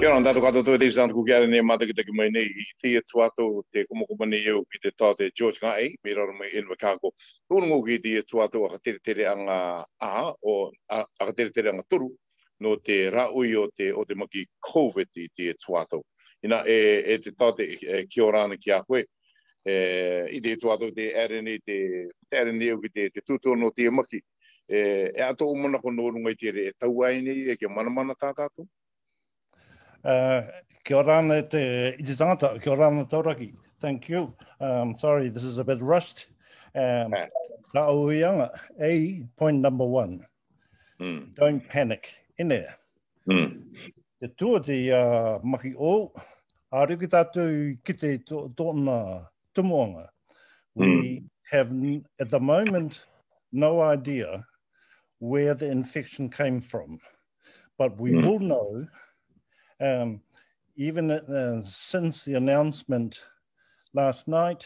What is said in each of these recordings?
Kia ora tātou kātoatoa te isan kukiara ne mātakitaki mai nei I te tuato te kumokumane eo ki te tā te George Ngaei, me raro mai enwa kāko. Tōnungo ki te tuato akatere anga aha o akatere anga turu no te raui o te maki COVID I te tuato. Ina te tā te kia ora ana ki a koe. I te tuato te RNA te RNA o ki te tūtō no te maki. Ato umana ko no runga I te re tau ai nei e kia manumanu tātou? Kia ora te ititangata, kia ora Tauraki. Thank you. Sorry, this is a bit rushed. Point number one. Don't panic. Ine. Te tua te maki o, aru ki tātou ki te tōna tumuanga. We have, at the moment, no idea where the infection came from. But we will know even since the announcement last night,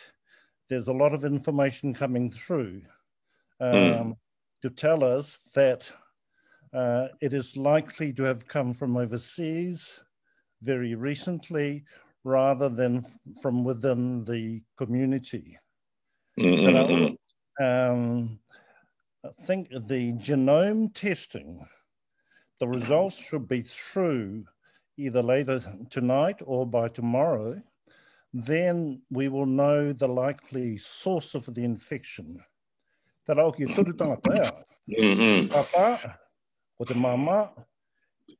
there's a lot of information coming through to tell us that it is likely to have come from overseas very recently rather than from within the community. I think the genome testing, the results should be through either later tonight or by tomorrow, then we will know the likely source of the infection. Te rau ki turutanga pēr. Papa, o te mama,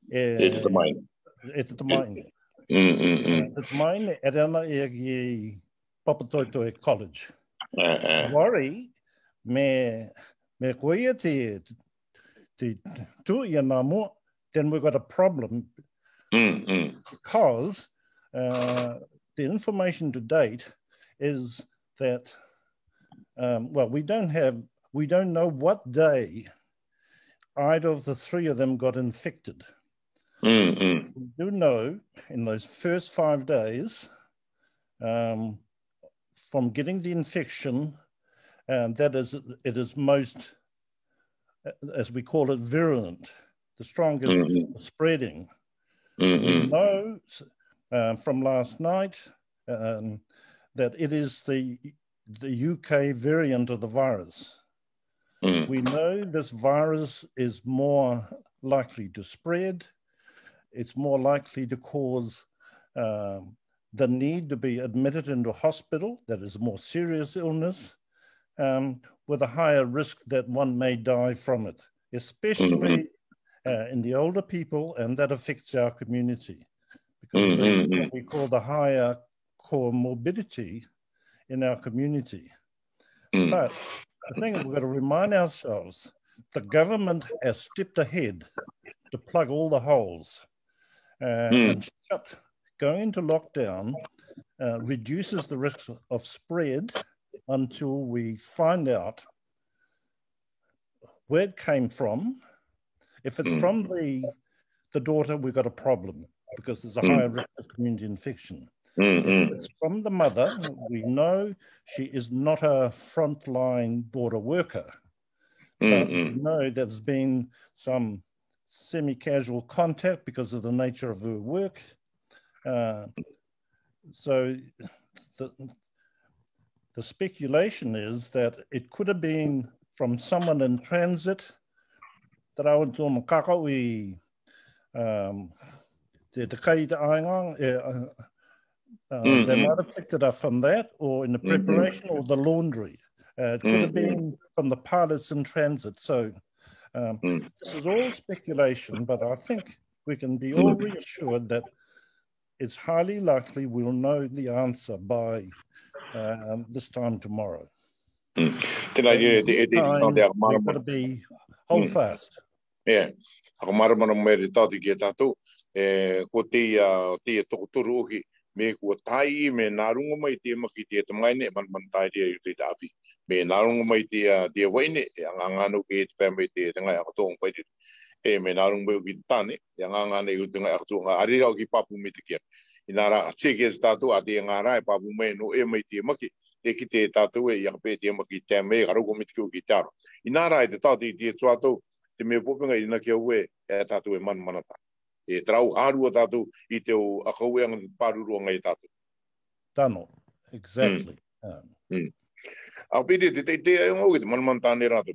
e te tamaine. E te tamaine. Te tamaine, e reana e ki Papatoetoe College. Worry, me koia te tūia nā mua, then we've got a problem. Because the information to date is that well, we don't know what day either of the three of them got infected. We do know in those first 5 days from getting the infection, that it is most, as we call it, virulent, the strongest spreading. We know from last night that it is the UK variant of the virus. We know this virus is more likely to spread. It's more likely to cause the need to be admitted into hospital, that is a more serious illness, with a higher risk that one may die from it, especially in the older people, and that affects our community because of what we call the higher comorbidity in our community. But I think we've got to remind ourselves, the government has stepped ahead to plug all the holes and going into lockdown reduces the risk of spread until we find out where it came from. If it's from the daughter, we've got a problem because there's a higher risk of community infection. If it's from the mother, we know she is not a frontline border worker. But we know there's been some semi-casual contact because of the nature of her work. So the speculation is that it could have been from someone in transit. Te rau tōna kakao I te kai te aingang, they might have picked it up from that or in the preparation or the laundry. It could have been from the pilots in transit. So this is all speculation, but I think we can be all reassured that it's highly likely we'll know the answer by this time tomorrow. We've got to be hold fast. Yeah, ako mārama mai re tātou ki tātou, ko teia tokotoro oki, me kua tai, me nā runga mai te maki te tamaine, manumanu tai rea I te tāpi. Me nā runga mai te waine, anga ngānu ke te pēmei te Ngaei akatoa pai te. Me nā runga mai o ki te tāne, anga ngāne I te Ngaei akatoa, ngā arira o ki papu me te kia. I nā rā, teke te tātou, a te ngā rai papu mai no mai te maki, te ki te tātou I pē te maki te mei, garoko me te kio ki te aro. I nā rā, te tātou I te tuatou, te mea popenga I na kia ue, tātou manumanu. e trau harua tātou I te o akaueanga pārurua ngai tātou. Tano, exactly. A pere te ngau ki te manuman tāne rātou.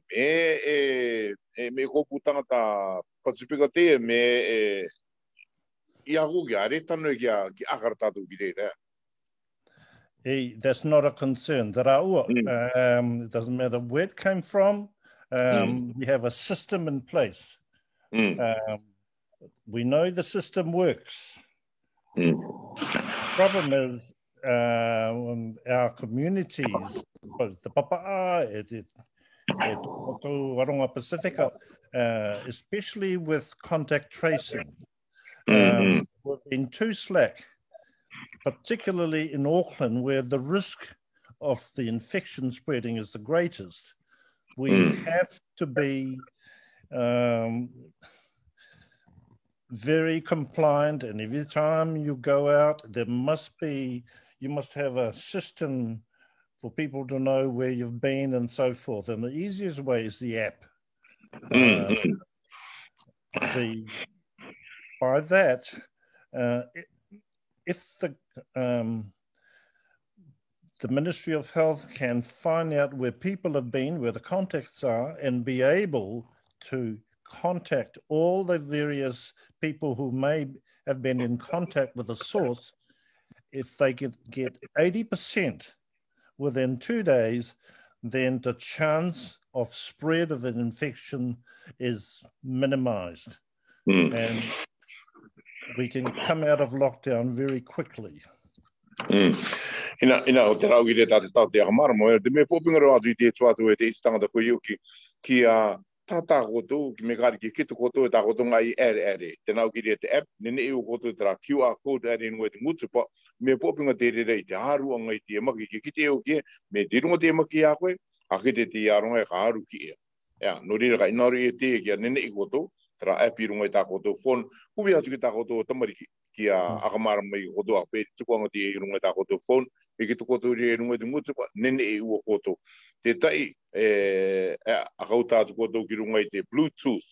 Me kōpū tangata Pasifika te me I ako ki are tanu ki akara tātou ki re rea. That's not a concern. The Raea, it doesn't matter where it came from, we have a system in place. We know the system works. Problem is our communities, both the papa'a, Rongo Pacifica, especially with contact tracing, we've been too slack, particularly in Auckland, where the risk of the infection spreading is the greatest. We have to be very compliant, and every time you go out, you must have a system for people to know where you've been and so forth. And the easiest way is the app. By that, if the Ministry of Health can find out where people have been, where the contacts are, and be able to contact all the various people who may have been in contact with the source, if they get 80% within 2 days, then the chance of spread of an infection is minimized. And we can come out of lockdown very quickly. Ina o te rau ki re tāte tau te mārama, te me pōpingaro atu I te tuatu e te istangata koe iu ki a tātā koto, ki me kāri ki kitu koto e tā koto ngai ere. Te nau ki re te app, nene iu koto te rā QR code ere nui te ngutupa, me pōpinga te re rei te harua ngai te maki ki kite eo ki me te runga te maki a koe, a kite te aronga e ka haru ki ea. No rira ka inaru e te ki a nene I koto, te rā app I runga I tā koto phone, kubi atu ki tā koto tamariki. Ki a akamārama I koto a pēti tukuanga te I runga tā koto phone, e ki tukoto re runga te ngutupa, nene e ua koto. Te tai, akau tātu koto ki runga I te Bluetooth.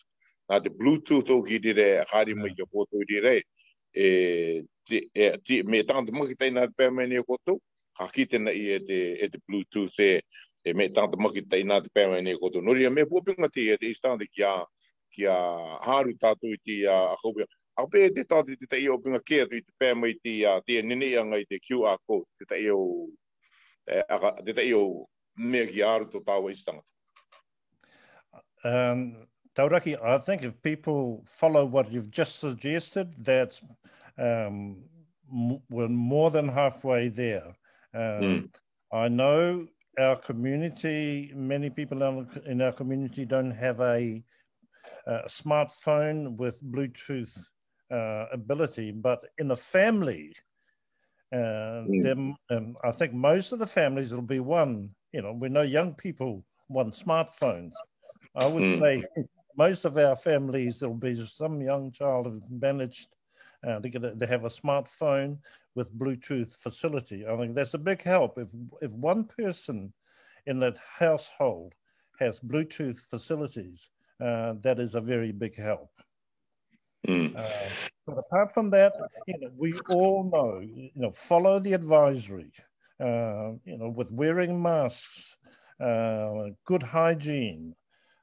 Nā te Bluetooth o ki te re, kāri mai ki koto I re, me tāngata maki taina te pēmeni o koto, ka kitena I e te Bluetooth me tāngata maki taina te pēmeni o koto. Noria me pōpinga te istāngata ki a haru tātou I te akau. A pē te tātou te tai o pinga kea tu I te pēmai te nene anga I te QR code, te tai o mea ki aru to tāua istangata. Tauraki, I think if people follow what you've just suggested, that's we're more than halfway there. I know our community, many people in our community don't have a smartphone with Bluetooth ability, but in a family, I think most of the families will be one. You know, we know young people want smartphones. I would say most of our families, there'll be some young child who's managed to have a smartphone with Bluetooth facility. I think that's a big help. If one person in that household has Bluetooth facilities, that is a very big help. But apart from that, we all know, follow the advisory, with wearing masks, good hygiene.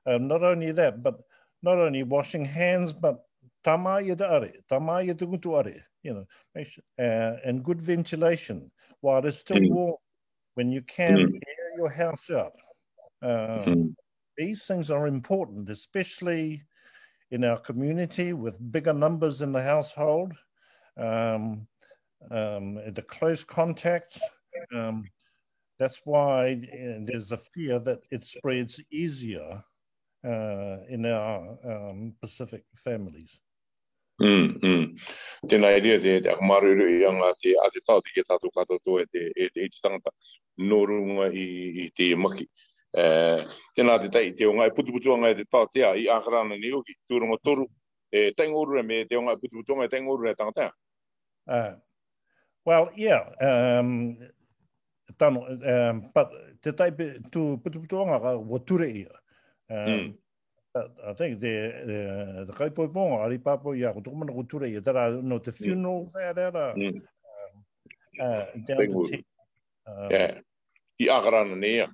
Not only that, but not only washing hands, but tamaya tukutu are, and good ventilation while it's still warm. When you can air your house out. These things are important, especially in our community with bigger numbers in the household, the close contacts. That's why there's a fear that it spreads easier in our Pacific families. Tēnā idea te akamaru I anga te tau te tātou kātoatoa te tangata norunga I te maki. Tēnā te tai te o ngai putuputuanga te tau tea I ākarana ni oki, tūronga toru, taingoru me te o ngai putuputuanga taingoru tangata. Well, yeah, but te tai tu putuputuanga ka wature ia. I think the kaipoiponga, ari papo ia, ko tukumana ko ture ia, no, the funerals out there, down to 10. Yeah, I akarana nea.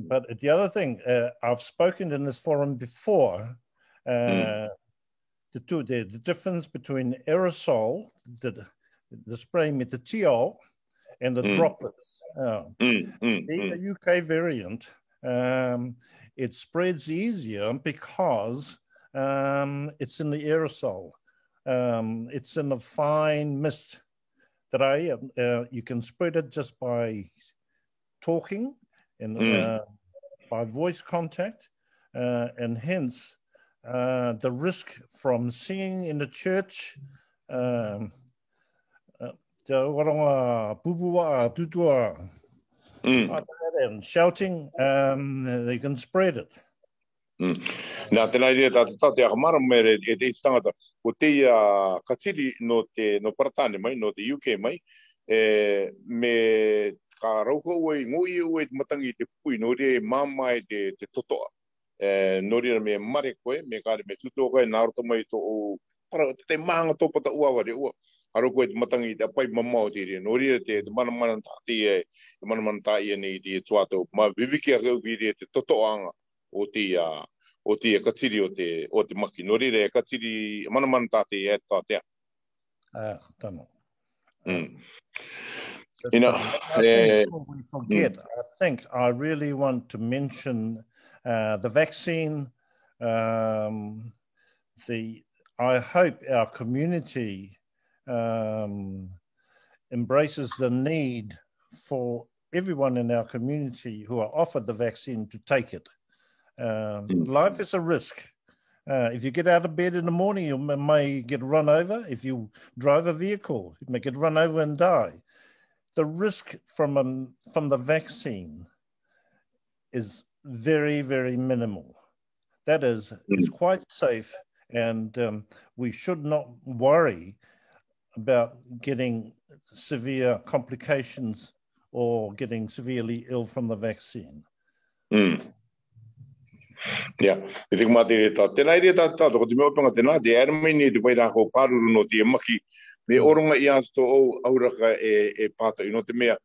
But the other thing, I've spoken in this forum before, the difference between aerosol, the spray with the teia, and the droplets. The UK variant, it spreads easier because it's in the aerosol. It's in a fine mist that you can spread it just by talking and by voice contact, and hence the risk from singing in the church, and shouting, they can spread it. Nā tēnā rea tātou akamara mere e te tangata o teia katiri no Paratane mai, no te UK mai, me ka rauka ue, ngoi ue te matangi te pui, no rea māmai te totoa. No rea me mare koe, me kāre me tutoa koe, nā roto mai tō o, para te maanga tōpata ua ware ua. Haro koe te matangi te apai mamau te rea, no rea te manumanu tātia, te manumanu tāia nei te tuato, ma viviki a kau ki rea te totoanga o te katiri o te maki. No rere e katiri manumanu tāte e tātea. Tano. Before we forget, I think I really want to mention the vaccine. I hope our community embraces the need for everyone in our community who are offered the vaccine to take it. Life is a risk. If you get out of bed in the morning, you may get run over. If you drive a vehicle, you may get run over and die. The risk from the vaccine is very, very minimal. That is, it's quite safe, and we should not worry about getting severe complications or getting severely ill from the vaccine. Yeah, I think mate ta tēnā rea tātou ko te mea panga tēnā, te aramini te whairako pāruru no te maki, me oronga i asto o auraka e pāta, no te mea,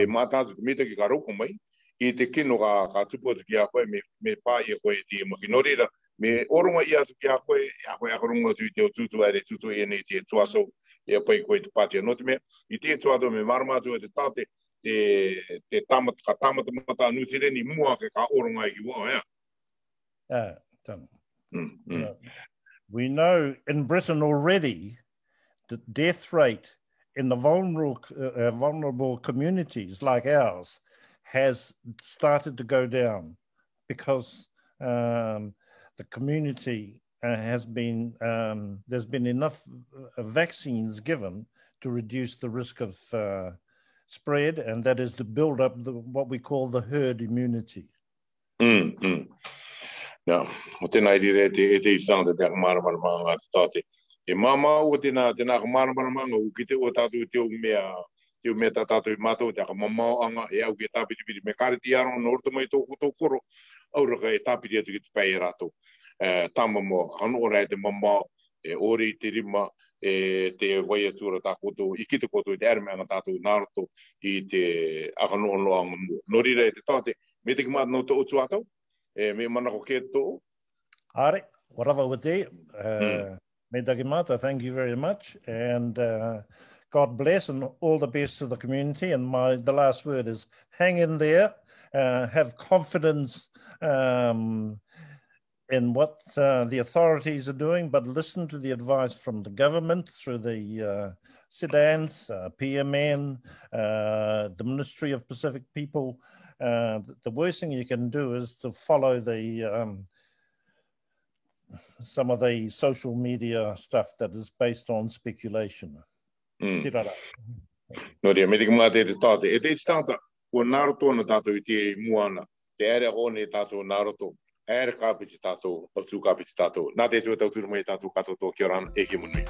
mātātu te meta ki ka rauko mai, i te kino ka tupotu ki a koe, me pā i a koe te maki. No reira, me oronga i asto ki a koe akaronga tu i te o tutu aere, tutu e nei te tuaso, e a pai koe te pātia. No te mea, i te tuato me mārama tu e te tāte, te tāmata mata nusireni mua ke ka oronga i ki wā, ea. We know in Britain already the death rate in the vulnerable communities like ours has started to go down because the community has been, there's been enough vaccines given to reduce the risk of spread, and that is to build up what we call the herd immunity. Yeah, o tēnā ire te isanga te mārama ngā tāte. E māma o tēnā mārama ngā u ki te o tātou te o mea tātou i mātou te aka mamau anga e au ki e tāpiripiri. Me kāre ti aronga no orta mai tō koro, auraka e tāpiri atu ki te pai e rātou. Tāma mo, hanoora e te mamau, e ore i te rima, e te wai atura tā koto, i ki te koto i te aramea ngā tātou nāroto i te akano'o anga mua. No rira e te tāte, me te ki mātou no te otu atau? Me manako ke tō? Are, whatever with te. Me Waitematā, thank you very much. And God bless and all the best to the community. And the last word is hang in there, have confidence in what the authorities are doing, but listen to the advice from the government through the SIDANs, PMN, the Ministry of Pacific People. The worst thing you can do is to follow some of the social media stuff that is based on speculation. Tirara. No rea, me te kumā te tāte. E te tāta, ko nāroto na tātou i te muana, te ere hone tātou nāroto, ere kāpiti tātou, o tū kāpiti tātou. Nā te tua tau tūrumai tātou kātoatoa kia rana, e ke munui.